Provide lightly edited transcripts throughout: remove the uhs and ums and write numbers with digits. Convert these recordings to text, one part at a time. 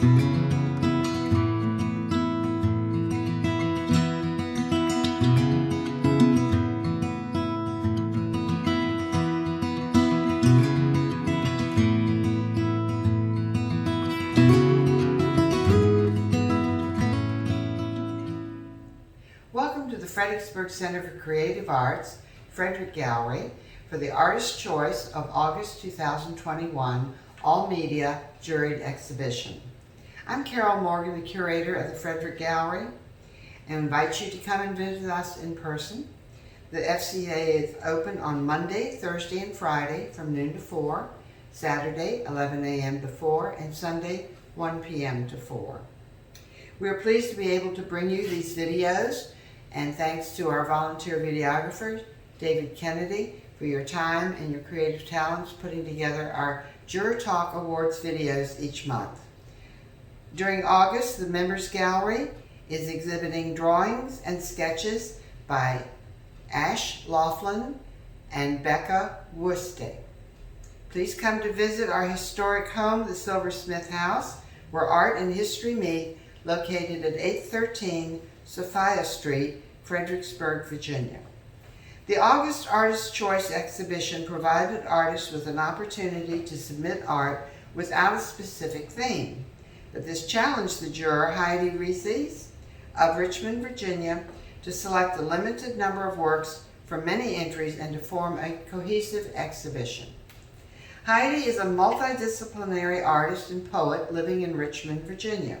Welcome to the Fredericksburg Center for Creative Arts, Frederick Gallery, for the Artist Choice of August 2021 All Media Juried Exhibition. I'm Carol Morgan, the curator of the Frederick Gallery, and invite you to come and visit us in person. The FCCA is open on Monday, Thursday, and Friday from noon to 4, Saturday 11 a.m. to 4, and Sunday 1 p.m. to 4. We are pleased to be able to bring you these videos, and thanks to our volunteer videographer, David Kennedy, for your time and your creative talents putting together our Juror Talk Awards videos each month. During August, the Members Gallery is exhibiting drawings and sketches by Ash Laughlin and Becca Worste. Please come to visit our historic home, the Silversmith House, where art and history meet, located at 813 Sophia Street, Fredericksburg, Virginia. The August Artist Choice exhibition provided artists with an opportunity to submit art without a specific theme, but this challenged the juror, Heidi Reszies of Richmond, Virginia, to select a limited number of works from many entries and to form a cohesive exhibition. Heidi is a multidisciplinary artist and poet living in Richmond, Virginia.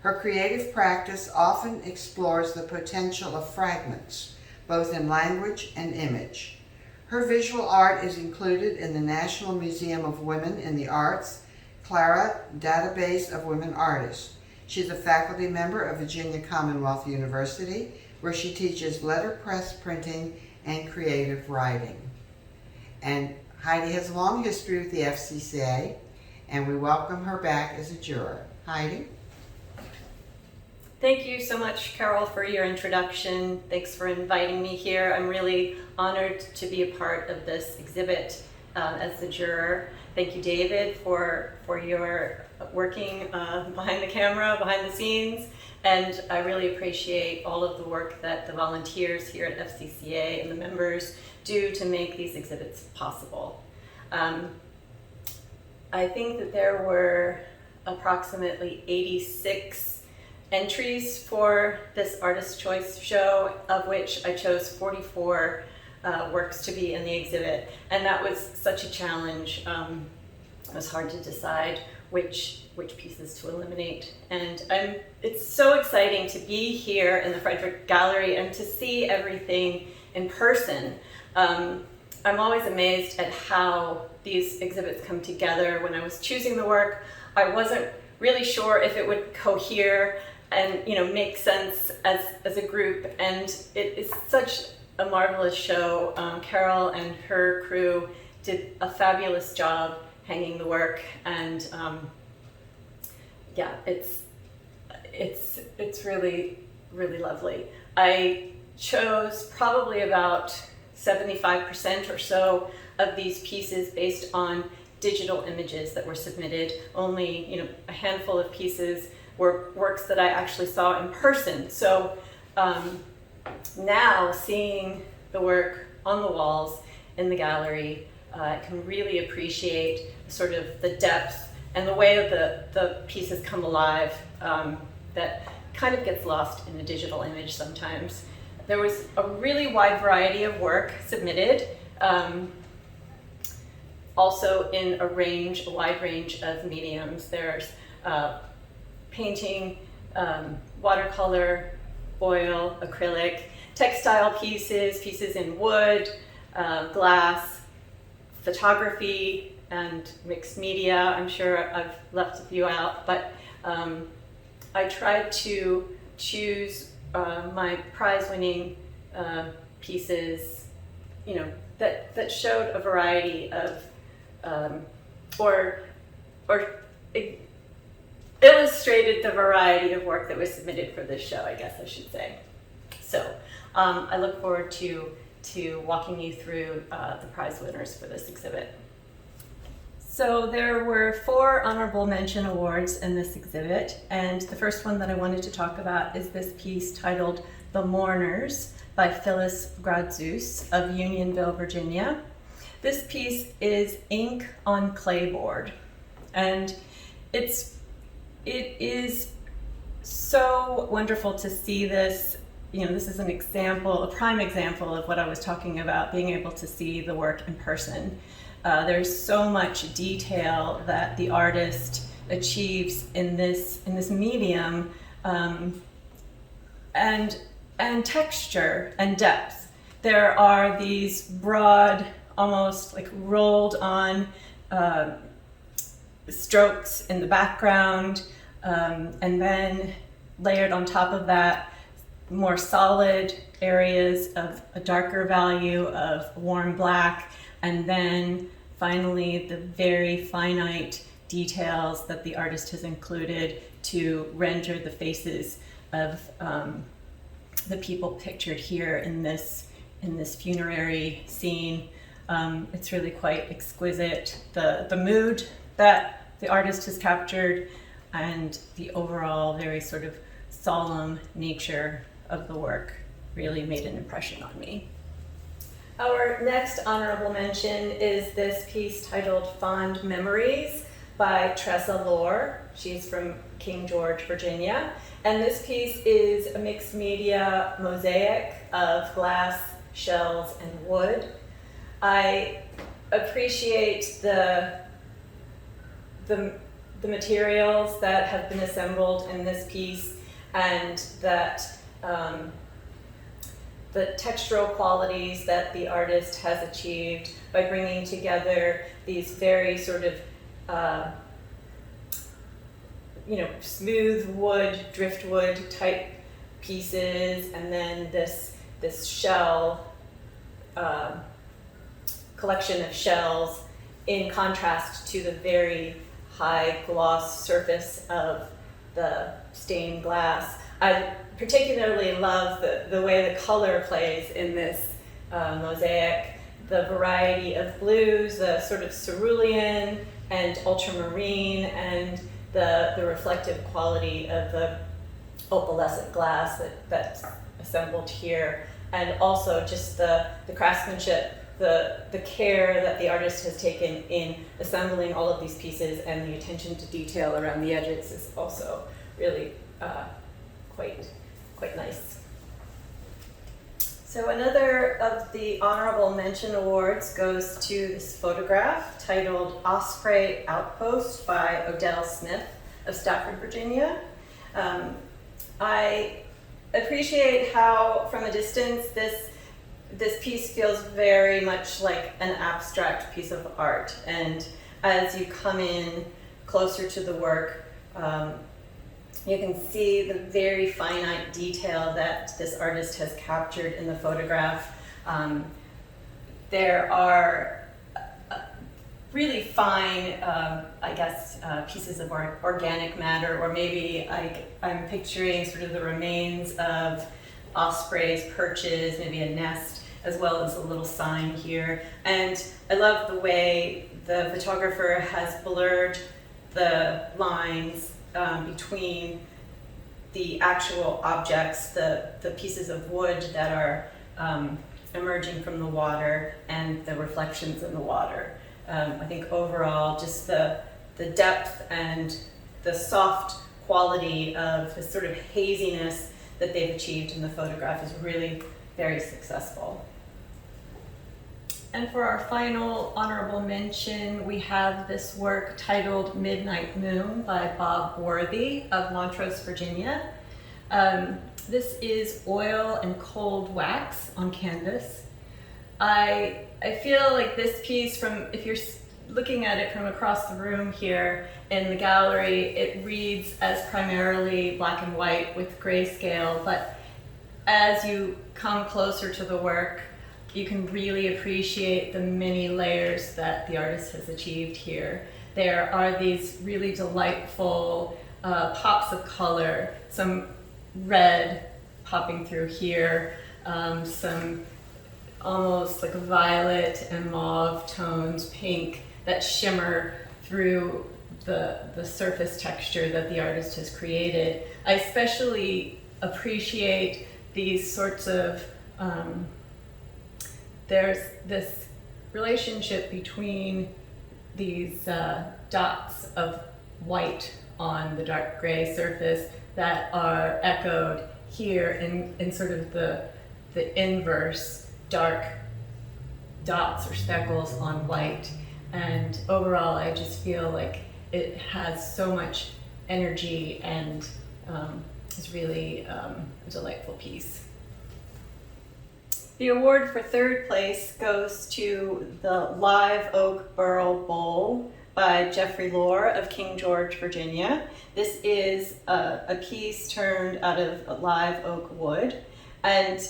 Her creative practice often explores the potential of fragments, both in language and image. Her visual art is included in the National Museum of Women in the Arts, Clara Database of Women Artists. She's a faculty member of Virginia Commonwealth University, where she teaches letterpress printing and creative writing. And Heidi has a long history with the FCCA, and we welcome her back as a juror. Heidi? Thank you so much, Carol, for your introduction. Thanks for inviting me here. I'm really honored to be a part of this exhibit as the juror. Thank you, David, for your working behind the camera, behind the scenes. And I really appreciate all of the work that the volunteers here at FCCA and the members do to make these exhibits possible. I think that there were approximately 86 entries for this Artist Choice show, of which I chose 44 works to be in the exhibit. And that was such a challenge. It was hard to decide which pieces to eliminate. And it's so exciting to be here in the Frederick Gallery and to see everything in person. I'm always amazed at how these exhibits come together. When I was choosing the work, I wasn't really sure if it would cohere and make sense as a group, and it is such a marvelous show. Carol and her crew did a fabulous job hanging the work, and yeah, it's really, really lovely. I chose probably about 75% or so of these pieces based on digital images that were submitted. Only a handful of pieces were works that I actually saw in person. So now seeing the work on the walls in the gallery, I can really appreciate sort of the depth and the way that the pieces come alive that kind of gets lost in a digital image sometimes. There was a really wide variety of work submitted, also in a wide range of mediums. There's painting, watercolor, oil, acrylic, textile pieces in wood, glass, photography, and mixed media. I'm sure I've left a few out, but I tried to choose my prize-winning pieces, that showed a variety of, or illustrated the variety of work that was submitted for this show, I guess I should say. So I look forward to walking you through the prize winners for this exhibit. So there were 4 honorable mention awards in this exhibit, and the first one that I wanted to talk about is this piece titled The Mourners by Phyllis Gradzus of Unionville, Virginia. This piece is ink on clayboard, and it is so wonderful to see this. You know, this is an example, a prime example of what I was talking about, being able to see the work in person. There's so much detail that the artist achieves in this medium, and texture and depth. There are these broad, almost like rolled on strokes in the background, and then layered on top of that, more solid areas of a darker value of warm black, and then finally the very finite details that the artist has included to render the faces of the people pictured here in this funerary scene. It's really quite exquisite. The mood that the artist has captured and the overall very sort of solemn nature of the work really made an impression on me. Our next honorable mention is this piece titled Fond Memories by Tressalore. She's from King George, Virginia. And this piece is a mixed media mosaic of glass, shells, and wood. I appreciate the materials that have been assembled in this piece, and that the textural qualities that the artist has achieved by bringing together these very sort of smooth wood, driftwood type pieces, and then this shell collection of shells in contrast to the very high gloss surface of the stained glass. I particularly love the way the color plays in this mosaic, the variety of blues, the sort of cerulean and ultramarine, and the reflective quality of the opalescent glass that's assembled here, and also just the craftsmanship, the care that the artist has taken in assembling all of these pieces, and the attention to detail around the edges is also really quite nice. So another of the honorable mention awards goes to this photograph titled Osprey, Outpost by Odell Smith of Stafford, Virginia. I appreciate how, from a distance, this piece feels very much like an abstract piece of art. And as you come in closer to the work, you can see the very finite detail that this artist has captured in the photograph. There are really fine, pieces of organic matter, or maybe I'm picturing sort of the remains of ospreys, perches, maybe a nest, as well as a little sign here. And I love the way the photographer has blurred the lines between the actual objects, the pieces of wood that are emerging from the water, and the reflections in the water. I think overall, just the depth and the soft quality of the sort of haziness that they've achieved in the photograph is really very successful. And for our final honorable mention, we have this work titled Midnight Moon by Bob Worthy of Montrose, Virginia. This is oil and cold wax on canvas. I feel like this piece, if you're looking at it from across the room here in the gallery, it reads as primarily black and white with grayscale, but as you come closer to the work, you can really appreciate the many layers that the artist has achieved here. There are these really delightful pops of color, some red popping through here, some almost like violet and mauve tones, pink, that shimmer through the surface texture that the artist has created. I especially appreciate these sorts of, there's this relationship between these dots of white on the dark gray surface that are echoed here in sort of the inverse dark dots or speckles on white. And overall, I just feel like it has so much energy and is really a delightful piece. The award for third place goes to the Live Oak Burl Bowl by Jeffrey Lohr of King George, Virginia. This is a piece turned out of live oak wood, and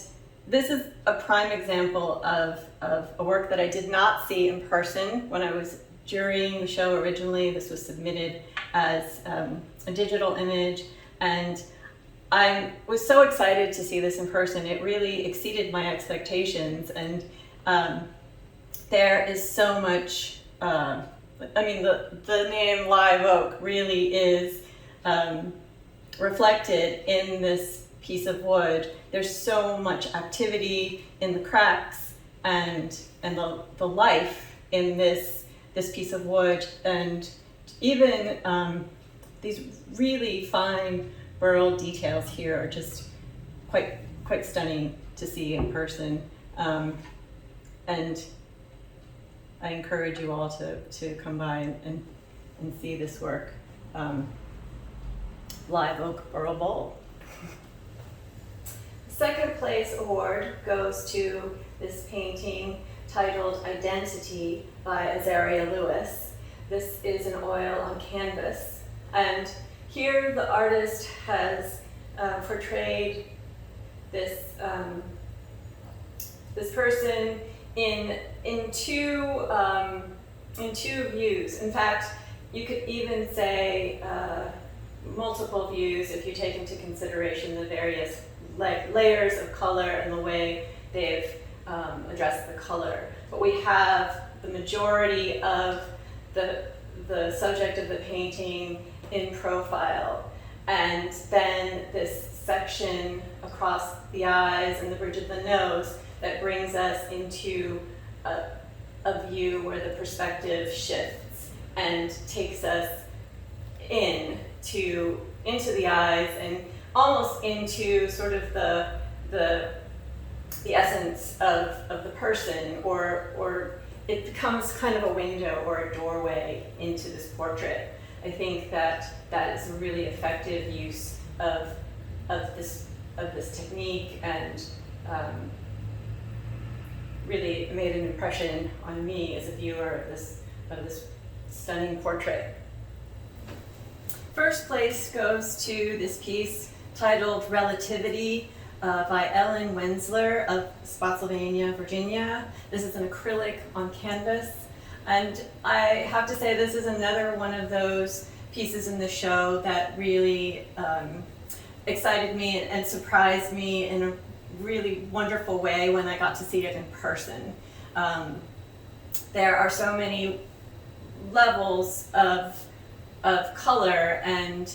this is a prime example of a work that I did not see in person when I was jurying the show originally. This was submitted as a digital image, and I was so excited to see this in person. It really exceeded my expectations, and there is so much, the name Live Oak really is reflected in this piece of wood. There's so much activity in the cracks and the life in this piece of wood, and even these really fine burl details here are just quite stunning to see in person. And I encourage you all to come by and see this work. Live Oak Burl Bowl. Second place award goes to this painting titled Identity by Azaria Lewis. This is an oil on canvas, and here the artist has portrayed this this person in two views. In fact, you could even say multiple views if you take into consideration the various layers of color and the way they've addressed the color. But we have the majority of the subject of the painting in profile, and then this section across the eyes and the bridge of the nose that brings us into a view where the perspective shifts and takes us into the eyes and almost into sort of the essence of the person, or it becomes kind of a window or a doorway into this portrait. I think that is a really effective use of this technique, and really made an impression on me as a viewer of this stunning portrait. First place goes to this piece titled Relativity by Ellen Wenzler of Spotsylvania, Virginia. This is an acrylic on canvas, and I have to say this is another one of those pieces in the show that really excited me and surprised me in a really wonderful way when I got to see it in person. There are so many levels of color, and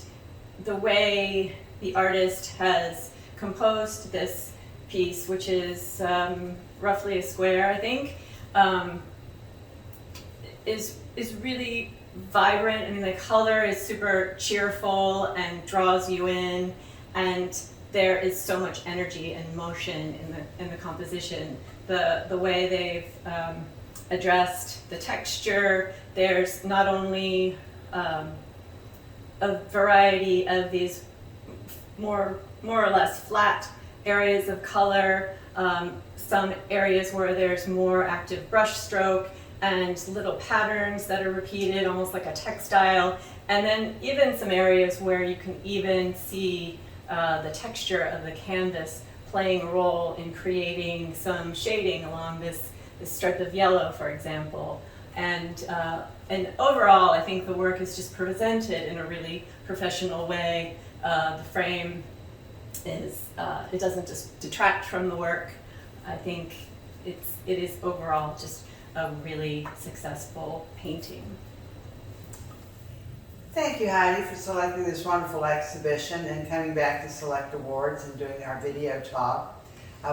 the way the artist has composed this piece, which is roughly a square, I think, is really vibrant. I mean, the color is super cheerful and draws you in, and there is so much energy and motion in the composition. The way they've addressed the texture, there's not only a variety of these more or less flat areas of color, some areas where there's more active brush stroke and little patterns that are repeated, almost like a textile, and then even some areas where you can even see the texture of the canvas playing a role in creating some shading along this strip of yellow, for example. And overall, I think the work is just presented in a really professional way. The frame it doesn't just detract from the work. I think it is overall just a really successful painting. Thank you, Heidi, for selecting this wonderful exhibition and coming back to select awards and doing our video talk.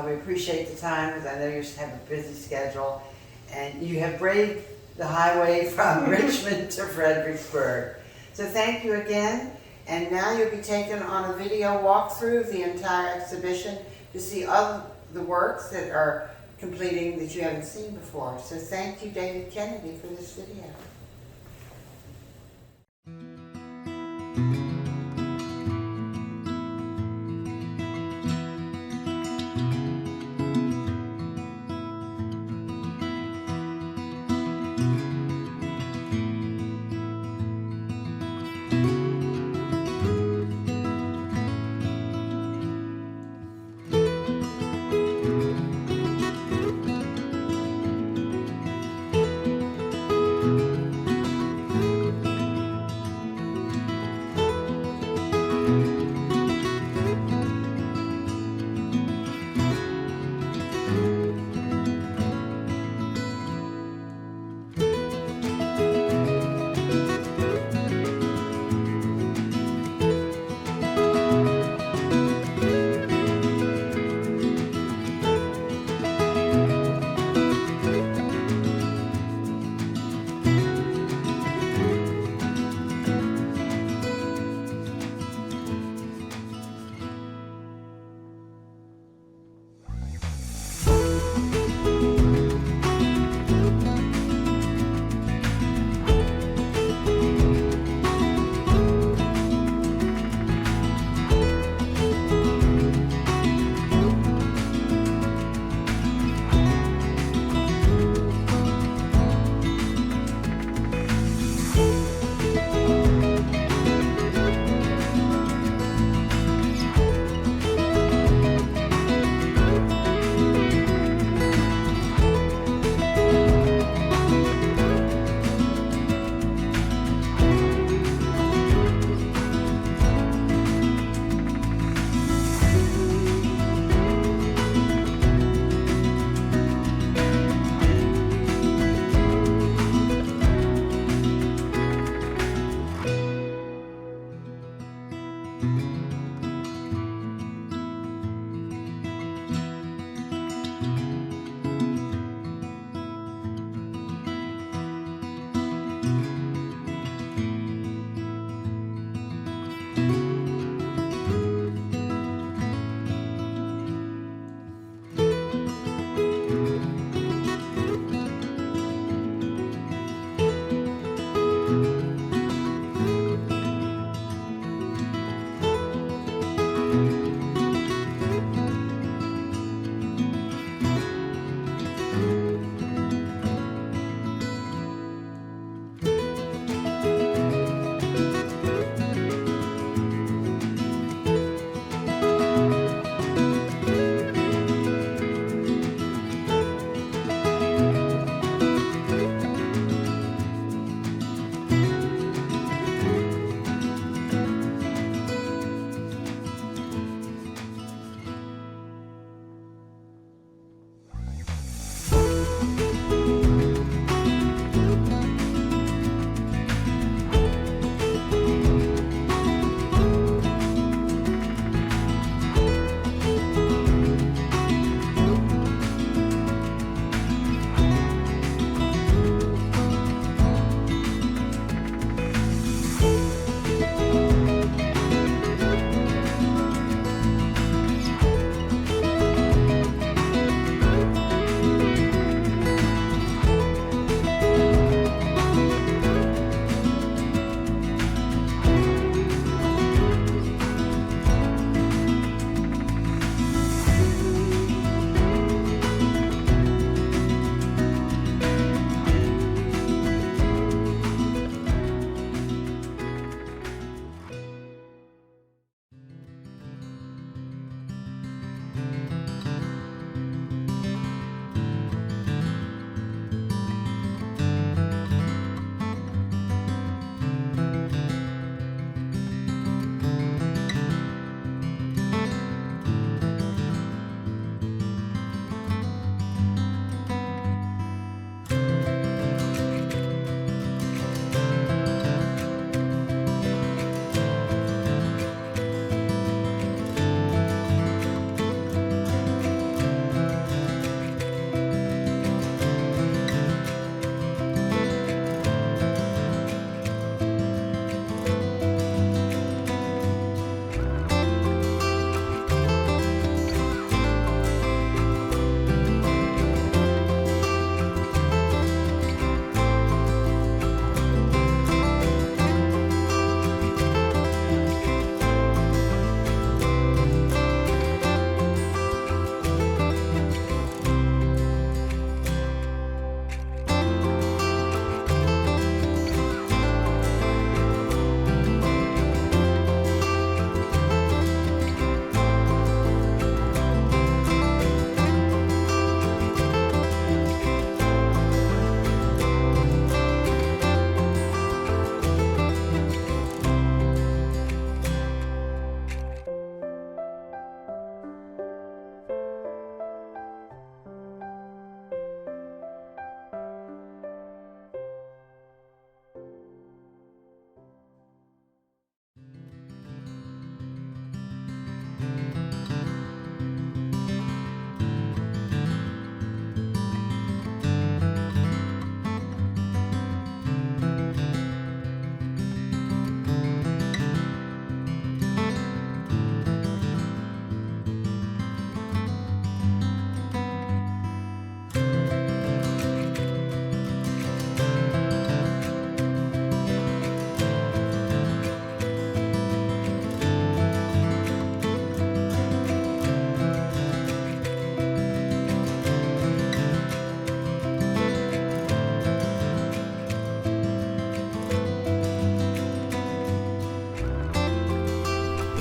We appreciate the time, because I know you have a busy schedule, and you have braved the highway from Richmond to Fredericksburg. So thank you again, and now you'll be taken on a video walkthrough of the entire exhibition to see other the works that are completing that you haven't seen before. So thank you, David Kennedy, for this video.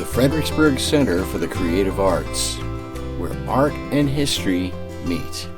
the Fredericksburg Center for the Creative Arts, where art and history meet.